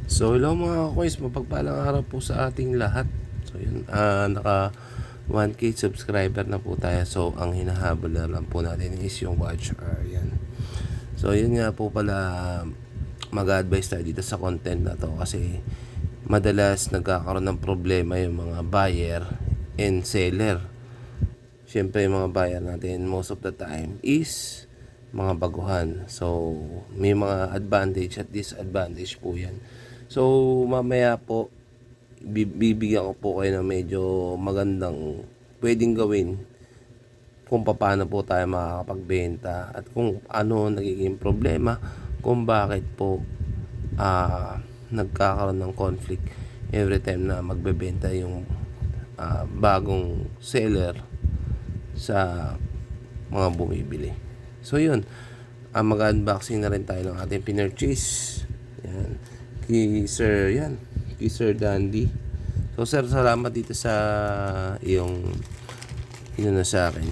So hello mga kois, mapagpalang araw po sa ating lahat. So yun, naka 1K subscriber na po tayo. So ang hinahabol na lang po natin is yung watch hour. Yan. So yun nga po pala, mag-advise tayo dito sa content na to kasi madalas nagkakaroon ng problema yung mga buyer and seller. Siyempre yung mga buyer natin most of the time is mga baguhan. So may mga advantage at disadvantage po yan. So mamaya po bibigyan ko po kayo ng medyo magandang pwedeng gawin kung paano po tayo makakapagbenta at kung ano nagiging problema kung bakit po nagkakaroon ng conflict every time na magbebenta yung bagong seller sa mga bumibili. So yun, mag-unboxing na rin tayo ng ating pinurchase. Yan. Kay Sir Dandy. So sir, salamat dito sa iyong inuna sa akin,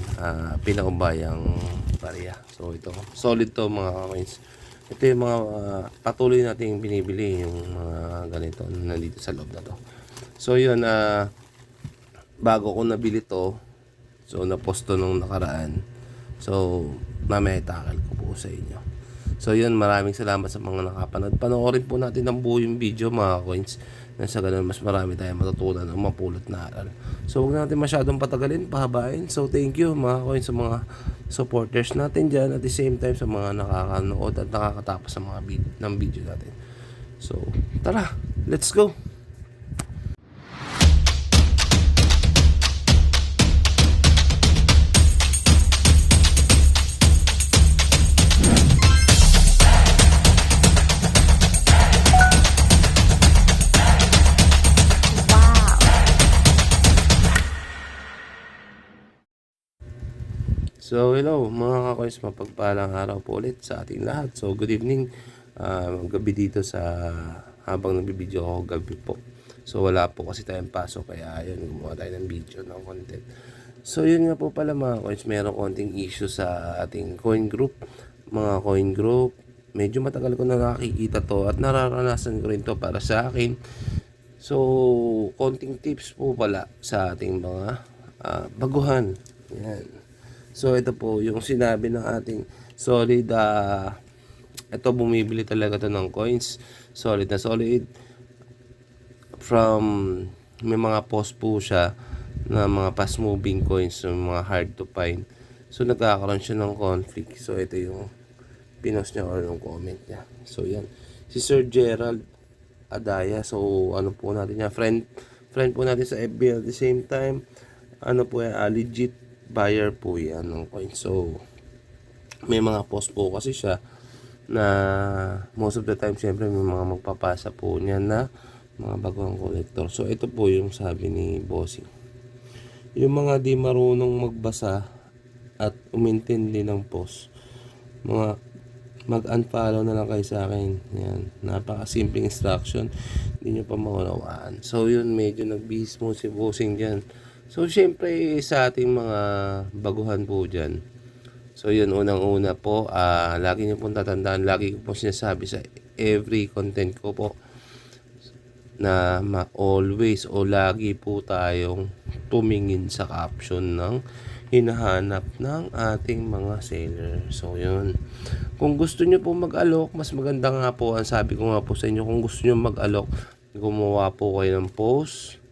pinaubayang barya. So ito, solid to mga coins. Ito yung mga patuloy nating binibili, yung mga ganito na nandito sa loob na to. So yun, bago ko nabili to, so naposto nung nakaraan. So mamaya itakal ko po sa inyo. So yun, maraming salamat sa mga nakapanood. Panoorin po natin ang buo yung video mga coins. Na sa ganun mas marami tayong matutunan o mapulot na aral. So huwag natin masyadong patagalin, pahabain. So thank you mga coins sa mga supporters natin dyan. At the same time sa mga nakakanood at nakakatapos sa mga ng video natin. So tara, let's go! So hello mga kakoys, mapagpalang araw po ulit sa ating lahat. So good evening, gabi dito sa habang nagbibideo ako, gabi po. So wala po kasi tayong pasok kaya ayun, gumawa tayo ng video ng content. So yun nga po pala mga coins, meron konting issue sa ating coin group. Mga coin group, medyo matagal ko na nakikita to at nararanasan ko rin to para sa akin. So konting tips po pala sa ating mga baguhan. Yan. So ito po yung sinabi ng ating solid, ito bumibili talaga to ng coins, solid na solid from, may mga post po siya na mga fast moving coins, so mga hard to find. So nagkakaroon siya ng conflict. So ito yung pinost niya or yung comment niya. So yan, si Sir Gerald Adaya. So ano po natin niya, friend po natin sa FB. At the same time, ano po yan, legit buyer po yan ng coin. So may mga post po kasi siya na most of the time syempre may mga magpapasa po niya na mga bagong collector. So ito po yung sabi ni Bossing, yung mga di marunong magbasa at umintindi ng post, mga mag-unfollow na lang kayo sa akin. Yan, napakasimpleng instruction, hindi nyo pa maunawaan. So yun, medyo nagbihis mo si Bossing dyan. So syempre sa ating mga baguhan po dyan, so yun, unang-una po, lagi nyo pong tatandaan, lagi ko po sinasabi sa every content ko po, na always o lagi po tayong tumingin sa caption ng hinahanap ng ating mga seller. So yun, kung gusto nyo po mag-alok, mas maganda nga po, ang sabi ko nga po sa inyo, kung gusto nyo mag-alok, gumawa po kayo ng post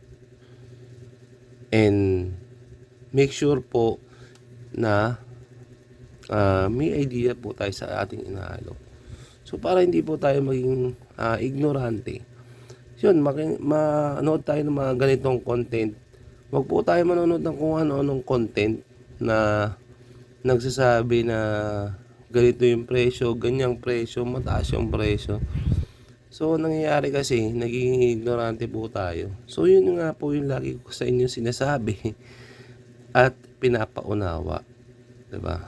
and make sure po na may idea po tayo sa ating inaalok. So para hindi po tayo maging ignorante. Yun, manood tayo ng mga ganitong content. Huwag po tayo manonood ng kung ano-anong content na nagsasabi na ganito yung presyo, ganyang presyo, mataas yung presyo. So nangyayari kasi, naging ignorante po tayo. So yun nga po yung lagi ko sa inyo sinasabi at pinapaunawa, 'di ba?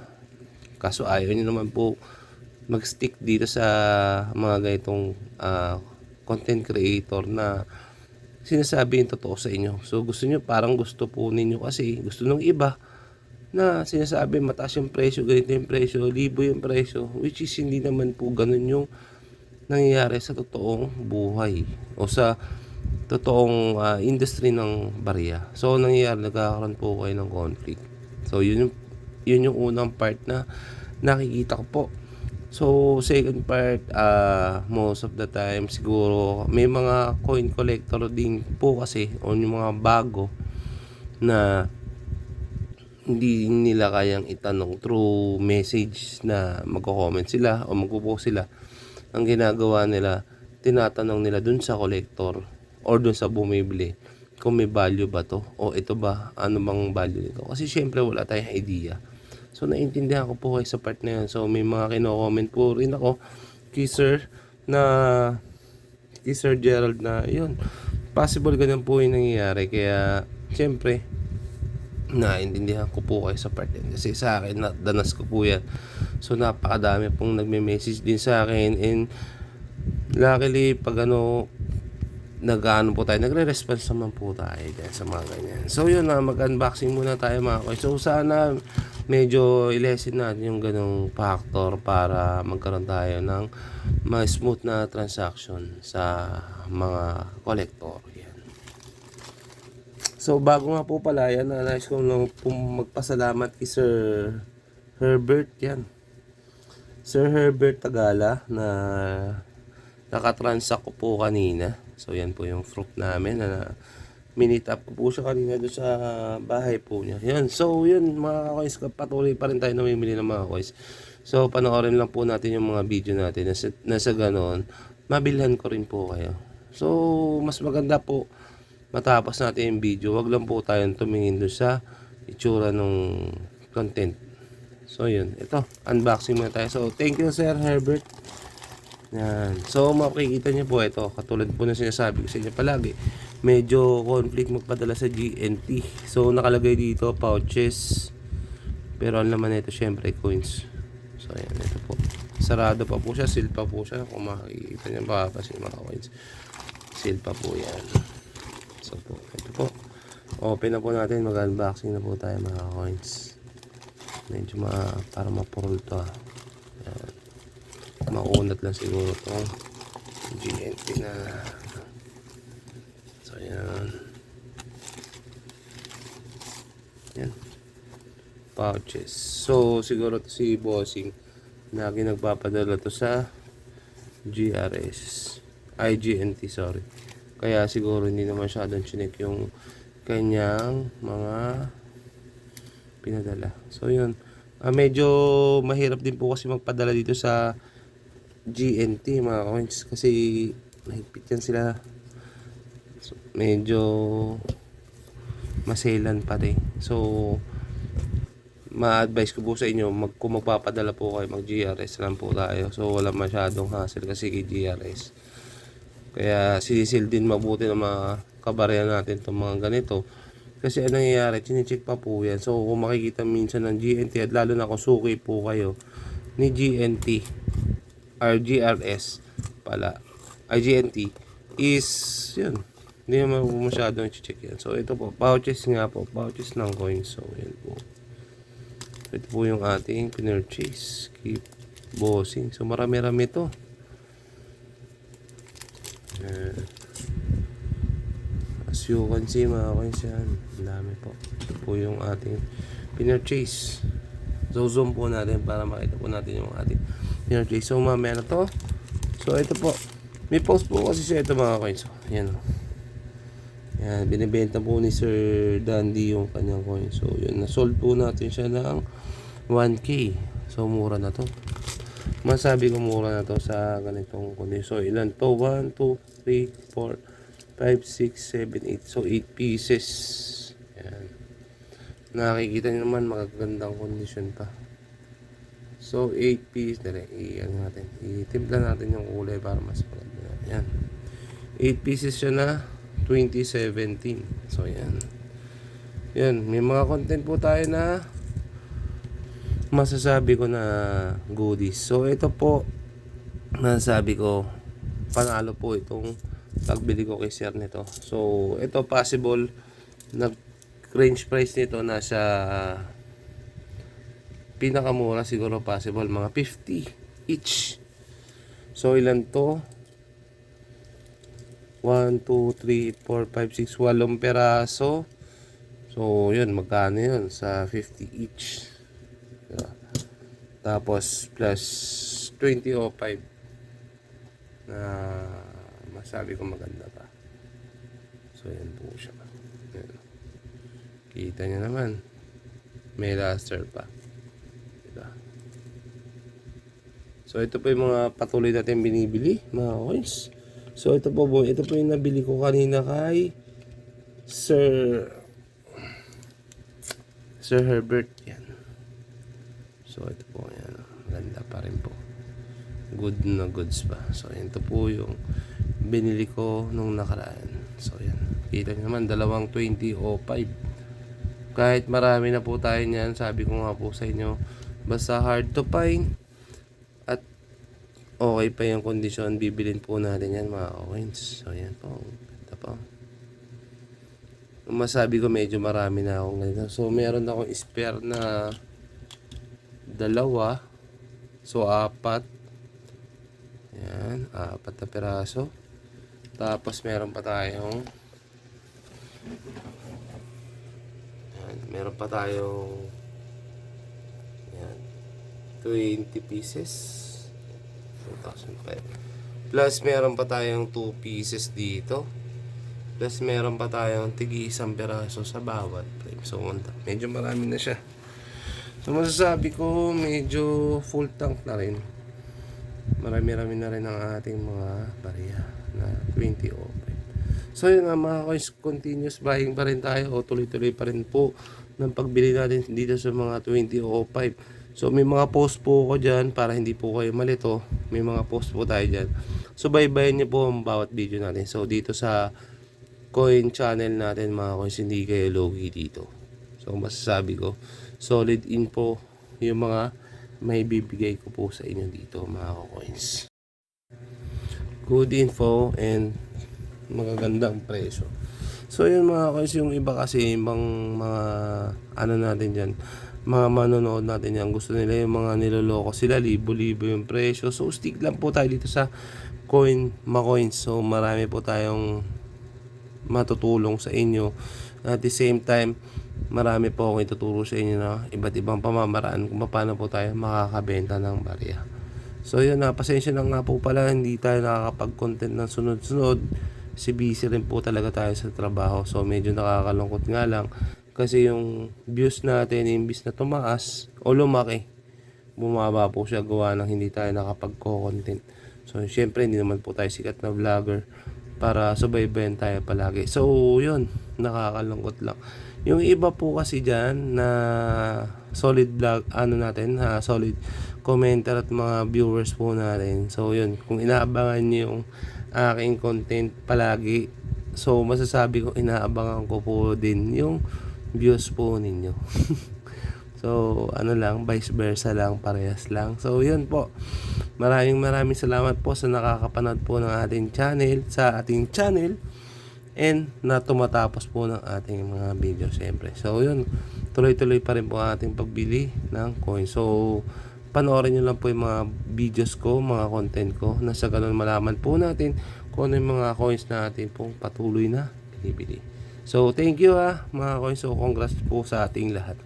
Kaso ayaw niyo naman po mag-stick dito sa mga ganitong content creator na sinasabi yung totoo sa inyo. So gusto niyo, parang gusto po ninyo kasi gusto ng iba na sinasabi mataas yung presyo, ganito yung presyo, libo yung presyo, which is hindi naman po ganun yung nangyayari sa totoong buhay o sa totoong industry ng barya. So nangyayari, nagkakaroon po kayo ng conflict. So yun yung unang part na nakikita ko po. So second part, most of the time siguro may mga coin collector din po kasi o yung mga bago na hindi nila kayang itanong through message na magko-comment sila o magpo-post sila. Ang ginagawa nila, tinatanong nila dun sa collector or dun sa bumibili kung may value ba to o ito ba, ano bang value nito. Kasi syempre wala tayong idea. So naintindihan ko po kayo sa part na yun. So may mga kino-comment po rin ako kay Sir na kay Sir Gerald na yun. Possible ganun po yung nangyayari. Kaya syempre naintindihan ko po kayo sa part yan. Kasi sa akin, danas ko po yan. So napakadami pong nagme-message din sa akin. And luckily, pag nag-ano po tayo, nagre-response naman po tayo dyan sa mga ganyan. So yun na, mag-unboxing muna tayo mga koy. So sana medyo i-lessen natin yung ganong factor para magkaroon tayo ng mas smooth na transaction sa mga collector. Yan. So bago nga po pala yan, nais ko lang po magpasalamat kay Sir Herbert yan. Sir Herbert Tagala na nakatransact ko po kanina. So yan po yung fruit namin na minute up ko po siya kanina doon sa bahay po niya. Yan. So yun mga koys, patuloy pa rin tayo namimili ng mga koys. So panoorin lang po natin yung mga video natin na sa ganon, mabilhan ko rin po kayo. So mas maganda po matapos natin yung video, wag lang po tayong tumingin doon sa itsura ng content. So yun, ito, unboxing muna tayo. So thank you Sir Herbert. Yan. So makikita niyo po ito, katulad po na sinasabi ko sa inyo palagi, medyo conflict magpadala sa GNT. So nakalagay dito pouches, pero ang laman nito syempre coins. So ayan, ito po, sarado pa po siya, seal pa po siya. Kung makikita niyo makakasin mga coins, seal pa po yan. So po, ito po, open na po natin, mag-unboxing na po tayo mga coins. Medyo para mapurol to Yan. Maunat lang siguro itong GNT na. So yan. Yan. Pouches. So siguro to si Bossing lagi nagpapadala to sa GRS. GNT, sorry. Kaya siguro hindi naman masyadong chinek yung kanyang mga pinadala. So yun. Medyo mahirap din po kasi magpadala dito sa GNT mga coins kasi mahigpit yan sila. So, medyo maselan pa rin. So ma-advise ko po sa inyo, kung magpapadala po kayo, mag GRS lang po tayo. So wala masyadong hassle kasi kay GRS. Kaya sinisil din mabuti ng mga kabarya natin itong mga ganito. Kasi anong nangyayari, chinecheck pa po yan. So kung makikita minsan ng GNT at lalo na kung suki po kayo ni GNT or GRS pala, GNT is yun, hindi naman po masyadong i-check yan. So ito po, pouches nga po, pouches ng coins. So yan po, ito po yung ating pinurchase, keep bossing. So marami-rami to. As you can see mga coins yan, ang dami po. Ito po yung ating pinurchase. So zoom po natin para makita po natin yung ating pinurchase. So mamaya na to. So ito po, may post po kasi siya ito mga coins. So yan o. Yan, binibenta po ni Sir Dandy yung kanyang coin. So yun, na-sold po natin siya ng 1K. So mura na to. Masabi ko mura na to sa ganitong kondisyon. So ilan to? 1, 2, 3, 4, 5, 6, 7, 8. So 8 pieces. Yan. Nakikita nyo naman magagandang kondisyon pa. So 8 pieces. Dali, i-ano natin. Itimpla natin yung kulay para mas maganda. Yan. 8 pieces siya na 2017. So yan. Yan. May mga content po tayo na masasabi ko na goodies. So ito po, masasabi ko, panalo po itong pagbili ko kay Sir nito. So ito possible, nag range price nito nasa pinakamura siguro possible mga 50 each. So ilan to? 1, 2, 3, 4, 5, 6, 8 peraso. So yun, magkano yun? Sa 50 each. Diba? Tapos plus 20.05 na masabi ko maganda pa. So yan po siya. Yan. Kita nyo naman. May luster pa. Diba? So ito po yung mga patuloy natin binibili, mga coins. So ito po yung nabili ko kanina kay Sir Herbert. Yan. So ito po yan. Ganda pa rin po. Good na goods pa. So ito po yung binili ko nung nakaraan. So yan. Kita nyo naman, dalawang 20.05. Kahit marami na po tayo niyan, sabi ko nga po sa inyo, basta hard to find at okay pa yung kondisyon, bibilin po natin yan mga coins. So yan po. Ito po. Masabi ko medyo marami na akong ganito. So meron akong spare na 2. So 4. Yan, 4 na piraso. Tapos meron pa tayong yan, 20 pieces. 2,005. Plus meron pa tayong 2 pieces dito. Plus meron pa tayong tigi 1 piraso sa bawat frame. So medyo marami na siya. So masasabi ko medyo full tank na rin. Marami-rami na rin ang ating mga barya na 20.05. So yun nga mga coins, continuous buying pa rin tayo o tuloy-tuloy pa rin po ng pagbili natin dito sa mga 20.05. So may mga post po ko dyan para hindi po kayo malito. May mga post po tayo dyan. So baybayin niyo po ang bawat video natin. So dito sa coin channel natin mga coins, hindi kayo logi dito. So masasabi ko, solid info yung mga may bibigay ko po sa inyo dito mga coins. Good info and magagandang presyo. So yun mga coins, yung iba kasi ibang mga ano natin dyan, mga manonood natin yan, gusto nila yung mga niloloko sila, libo-libo yung presyo. So stick lang po tayo dito sa coins. So marami po tayong matutulong sa inyo. At the same time, marami po akong ituturo sa inyo na iba't ibang pamamaraan kung paano po tayo makakabenta ng barya. So yun na, pasensya na nga po pala, hindi tayo nakakapag-content ng sunod-sunod. Si busy rin po talaga tayo sa trabaho. So medyo nakakalungkot nga lang kasi yung views natin imbis na tumaas o lumaki, bumaba po siya gawa ng hindi tayo nakapag-content. So syempre hindi naman po tayo sikat na vlogger para subaybayan tayo palagi. So yun, nakakalungkot lang. Yung iba po kasi dyan na solid vlog, solid commenter at mga viewers po natin. So yun, kung inaabangan nyo yung aking content palagi, so masasabi ko inaabangan ko po din yung views po ninyo. So lang, vice versa lang, parehas lang. So yun po, maraming salamat po sa nakakapanood po ng ating channel and na tumatapos po ng ating mga video siyempre. So yun, tuloy-tuloy pa rin po ang ating pagbili ng coin. So panoorin nyo lang po yung mga videos ko, mga content ko, na sa ganun malaman po natin kung ano yung mga coins natin pong patuloy na binibili. So thank you mga coins. So congrats po sa ating lahat.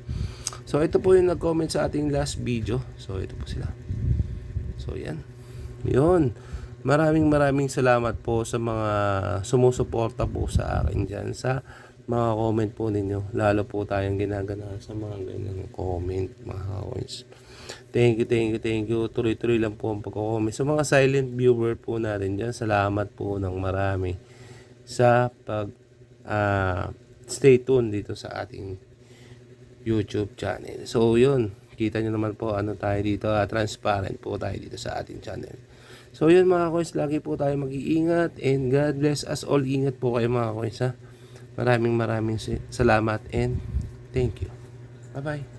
So ito po yung nag-comment sa ating last video. So ito po sila. So yan. Yun. Maraming salamat po sa mga sumusuporta po sa akin dyan sa mga comment po ninyo. Lalo po tayong ginagana sa mga ganyan comment mga coins. Thank you. Tuloy-tuloy lang po ang pagko-comment. Sa mga silent viewer po natin dyan, salamat po ng marami sa pag stay tuned dito sa ating YouTube channel. So yun, kita nyo naman po ano tayo dito, transparent po tayo dito sa ating channel. So yun mga coins, lagi po tayo mag-iingat and God bless us all. Ingat po kayo mga coins ha. Maraming salamat and thank you. Bye bye.